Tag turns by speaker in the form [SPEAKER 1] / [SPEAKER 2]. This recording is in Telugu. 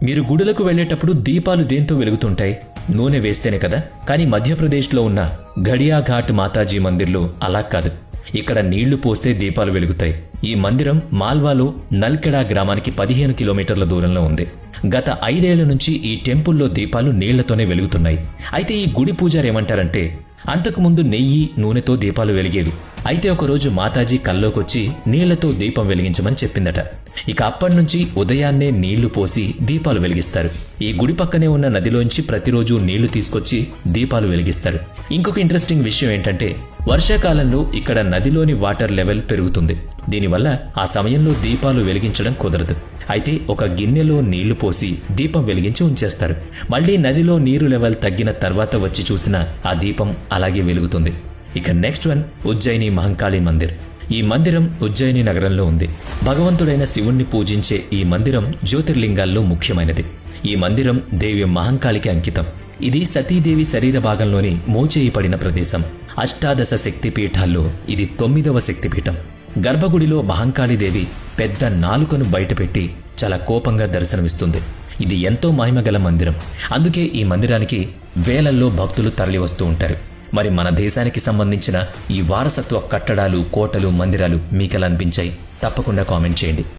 [SPEAKER 1] మీరు గుడులకు వెళ్లేటప్పుడు దీపాలు దేంతో వెలుగుతుంటాయి? నూనె వేస్తేనే కదా. కానీ మధ్యప్రదేశ్లో ఉన్న ఘడియా ఘాట్ మాతాజీ మందిర్లో అలా కాదు. ఇక్కడ నీళ్లు పోస్తే దీపాలు వెలుగుతాయి. ఈ మందిరం మాల్వాలో నల్కెడా గ్రామానికి 15 కిలోమీటర్ల దూరంలో ఉంది. గత 5 ఏళ్ల నుంచి ఈ టెంపుల్లో దీపాలు నీళ్లతోనే వెలుగుతున్నాయి. అయితే ఈ గుడి పూజారి ఏమంటారంటే, అంతకుముందు నెయ్యి, నూనెతో దీపాలు వెలిగేవి. అయితే ఒకరోజు మాతాజీ కల్లోకొచ్చి నీళ్లతో దీపం వెలిగించమని చెప్పిందట. ఇక అప్పటినుంచి ఉదయాన్నే నీళ్లు పోసి దీపాలు వెలిగిస్తారు. ఈ గుడి పక్కనే ఉన్న నదిలోంచి ప్రతిరోజు నీళ్లు తీసుకొచ్చి దీపాలు వెలిగిస్తారు. ఇంకొక ఇంట్రెస్టింగ్ విషయం ఏంటంటే, వర్షాకాలంలో ఇక్కడ నదిలోని వాటర్ లెవెల్ పెరుగుతుంది. దీనివల్ల ఆ సమయంలో దీపాలు వెలిగించడం కుదరదు. అయితే ఒక గిన్నెలో నీళ్లు పోసి దీపం వెలిగించి ఉంచేస్తారు. మళ్లీ నదిలో నీరు లెవెల్ తగ్గిన తర్వాత వచ్చి చూసినా ఆ దీపం అలాగే వెలుగుతుంది. ఇక నెక్స్ట్ వన్ ఉజ్జయిని మహంకాళి మందిర్. ఈ మందిరం ఉజ్జయిని నగరంలో ఉంది. భగవంతుడైన శివుణ్ణి పూజించే ఈ మందిరం జ్యోతిర్లింగాల్లో ముఖ్యమైనది. ఈ మందిరం దేవి మహంకాళికి అంకితం. ఇది సతీదేవి శరీర భాగంలోని మోచేయి పడిన ప్రదేశం. అష్టాదశ శక్తిపీఠాల్లో ఇది 9వ శక్తిపీఠం. గర్భగుడిలో మహంకాళీదేవి పెద్ద నాలుకను బయటపెట్టి చాలా కోపంగా దర్శనమిస్తుంది. ఇది ఎంతో మహిమగల మందిరం. అందుకే ఈ మందిరానికి వేలల్లో భక్తులు తరలివస్తూ ఉంటారు. మరి మన దేశానికి సంబంధించిన ఈ వారసత్వ కట్టడాలు, కోటలు, మందిరాలు మీకెలా అనిపించాయి? తప్పకుండా కామెంట్ చేయండి.